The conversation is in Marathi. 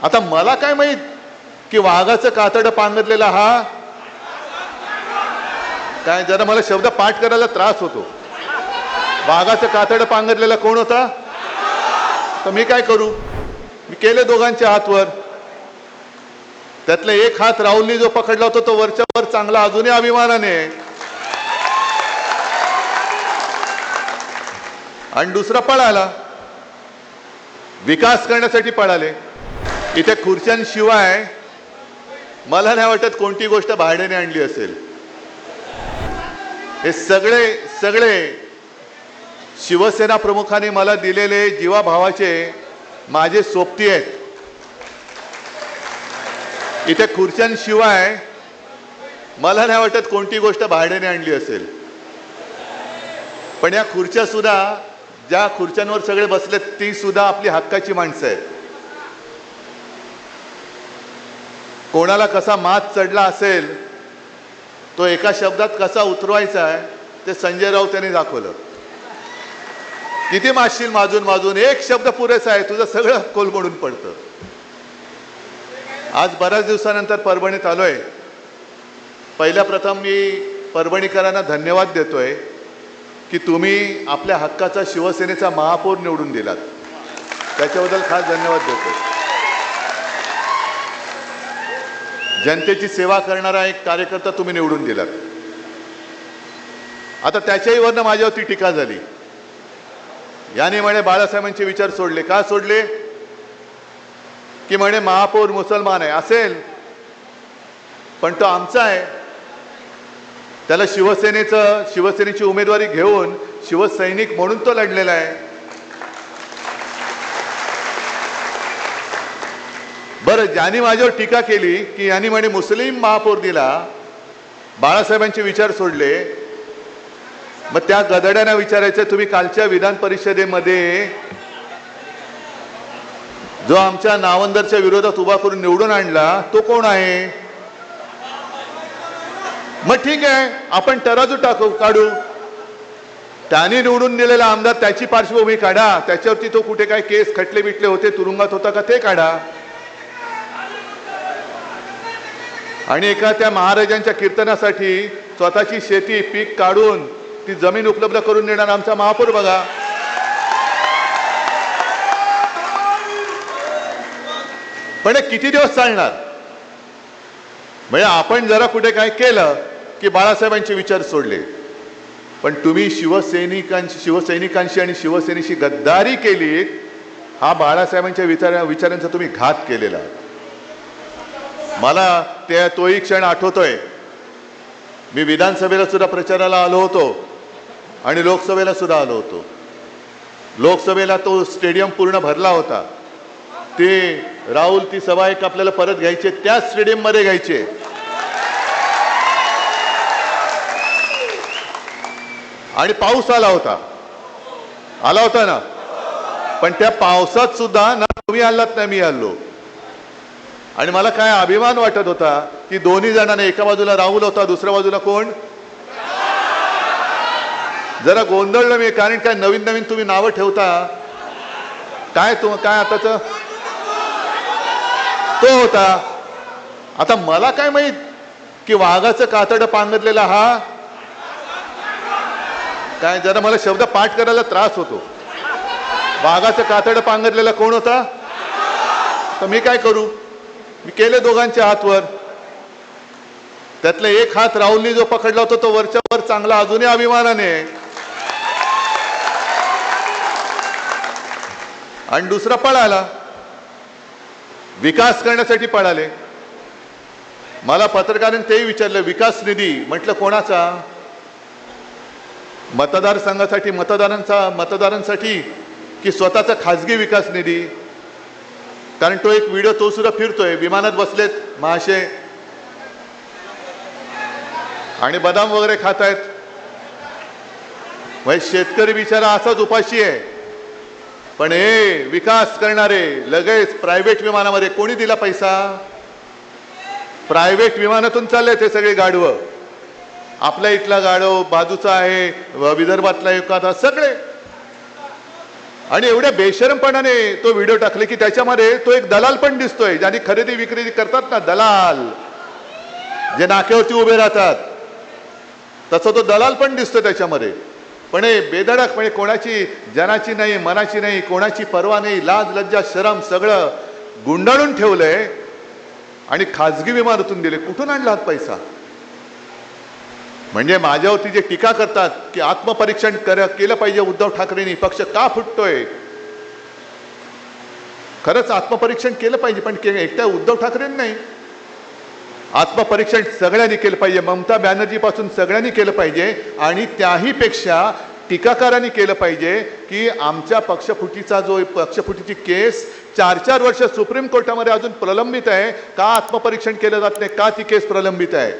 आता मला काय माहित की वाघाचं कातडं पांघरलेला हा काय, जरा मला शब्द पाठ करायला त्रास होतो. वाघाचं कातडं पांघरलेला कोण होता? तर मी काय करू, मी केले दोघांच्या हातवर. त्यातला एक हात राहुलनी जो पकडला होता तो वरच्या वर चांगला, अजूनही अभिमानाने. आणि दुसरा पळाला, विकास करण्यासाठी पळाले. इथे खुर्च्यांशिवाय मला नाही वाटत कोणती गोष्ट भाड्याने आणली असेल. हे सगळे सगळे शिवसेना प्रमुखांनी मला दिलेले जीवाभावाचे माझे सोबती आहेत. इथे खुर्च्यांशिवाय मला नाही वाटत कोणती गोष्ट भाड्याने आणली असेल. पण या खुर्च्या सुद्धा, ज्या खुर्च्यांवर सगळे बसलेत ती सुद्धा आपली हक्काची माणसं आहेत. कोणाला कसा मात चढला असेल तो एका शब्दात कसा उतरवायचा आहे ते संजय राऊत यांनी दाखवलं. किती मारशील माजून माजून, एक शब्द पुरेसा आहे, तुझं सगळं कोलमडून पडतं. आज बऱ्याच दिवसानंतर परभणीत आलोय. पहिल्या प्रथम मी परभणीकरांना धन्यवाद देतोय की तुम्ही आपल्या हक्काचा शिवसेनेचा महापौर निवडून दिलात. त्याच्याबद्दल खास धन्यवाद देतोय. जनतेची सेवा करणारा एक कार्यकर्ता तुम्ही निवडून दिलात. आता त्याच्याही वरनं माझ्यावरती टीका झाली. याने म्हणे बाळासाहेबांचे विचार सोडले. का सोडले? की म्हणे महापौर मुसलमान आहे. असेल, पण तो आमचा आहे. त्याला शिवसेनेची उमेदवारी घेऊन शिवसैनिक म्हणून तो लढलेला आहे. बरं, ज्यांनी माझ्यावर टीका केली की यांनी म्हणे मुस्लिम महापौर दिला, बाळासाहेबांचे विचार सोडले, मग त्या गदड्यांना विचारायचं, तुम्ही कालच्या विधान परिषदेमध्ये जो आमच्या नावंदरच्या विरोधात उभा करून निवडून आणला तो कोण आहे? मग ठीक आहे, आपण तराजू काढू. त्यांनी निवडून दिलेला आमदार, त्याची पार्श्वभूमी काढा, त्याच्यावरती तो कुठे काय केस खटले बिटले होते, तुरुंगात होता का ते काढा. आणि एका त्या महाराजांच्या कीर्तनासाठी स्वतःची शेती पीक काढून ती जमीन उपलब्ध करून देणार आमचा महापौर बघा. पण हे किती दिवस चालणार? म्हणजे आपण जरा कुठे काय केलं की बाळासाहेबांचे विचार सोडले, पण तुम्ही शिवसैनिकांशी आणि शिवसेनेशी गद्दारी केली. हा बाळासाहेबांच्या विचारांचा तुम्ही घात केलेला. मला तोही क्षण आठवतोय. मी विधानसभेला सुद्धा प्रचाराला आलो होतो आणि लोकसभेला सुद्धा आलो होतो. लोकसभेला तो स्टेडियम पूर्ण भरला होता. ते राहुल ती सभा एक आपल्याला परत घ्यायचे, त्याच स्टेडियम मध्ये घ्यायचे. आणि पाऊस आला होता ना, पण त्या पावसात सुद्धा ना तुम्ही आलात ना मी आलो. आणि मला काय अभिमान वाटत होता की दोन्ही जणांना, एका बाजूला राहुल होता, दुसऱ्या बाजूला कोण? जरा गोंधळलं मी, कारण काय नवीन नवीन तुम्ही नावं ठेवता. काय आताच तो होता. आता मला काय माहित की वाघाचं कातडं पांघरलेला हा काय, जरा मला शब्द पाठ करायला त्रास होतो. वाघाचं कातडं पांघरलेला कोण होता? तर मी काय करू, मी केले दोघांच्या हातवर. त्यातला एक हात राहुलनी जो पकडला होता तो वरच्या वर चांगला, अजूनही अभिमानाने. आणि दुसरा पळाला, विकास करण्यासाठी पळाले. मला पत्रकारांनी तेही विचारलं, विकास निधी. म्हटलं कोणाचा? मतदारसंघासाठी, मतदारांसाठी की स्वतःचा खासगी विकास निधी? कारण तो एक व्हिडिओ तो सुद्धा फिरतोय, विमानात बसलेत महाशय आणि बदाम वगैरे खात आहेत. शेतकरी बिचारा असाच उपाशी आहे. पण हे विकास करणारे लगेच प्रायव्हेट विमानामध्ये. कोणी दिला पैसा? प्रायव्हेट विमानातून चालले ते सगळे गाढवं. आपल्या इथला गाढव, बाजूचा आहे विदर्भातला एखादा, सगळे आणि एवढ्या बेशरमपणाने तो व्हिडिओ टाकले की त्याच्यामध्ये तो एक दलाल पण दिसतोय, ज्यांनी खरेदी विक्री करतात ना, दलाल जे नाक्यावरती उभे राहतात, तसं तो दलाल पण दिसतोय त्याच्यामध्ये. पण हे बेधडक म्हणजे कोणाची जनाची नाही, मनाची नाही, कोणाची पर्वा नाही, लाज लज्जा शरम सगळं गुंडाळून ठेवलंय आणि खाजगी विमानातून दिले. कुठून आणला हा पैसा? म्हणजे माझ्यावरती जे टीका करतात की आत्मपरीक्षण केलं पाहिजे उद्धव ठाकरेंनी, पक्ष का फुटतोय, खरंच आत्मपरीक्षण केलं पाहिजे, पण एकट्या उद्धव ठाकरेंनी नाही, आत्मपरीक्षण सगळ्यांनी केलं पाहिजे. ममता बॅनर्जी पासून सगळ्यांनी केलं पाहिजे. आणि त्याही पेक्षा टीकाकारांनी केलं पाहिजे की आमच्या पक्षफुटीची केस 4-4 वर्ष सुप्रीम कोर्टामध्ये अजून प्रलंबित आहे, का आत्मपरीक्षण केलं जात नाही, का ती केस प्रलंबित आहे.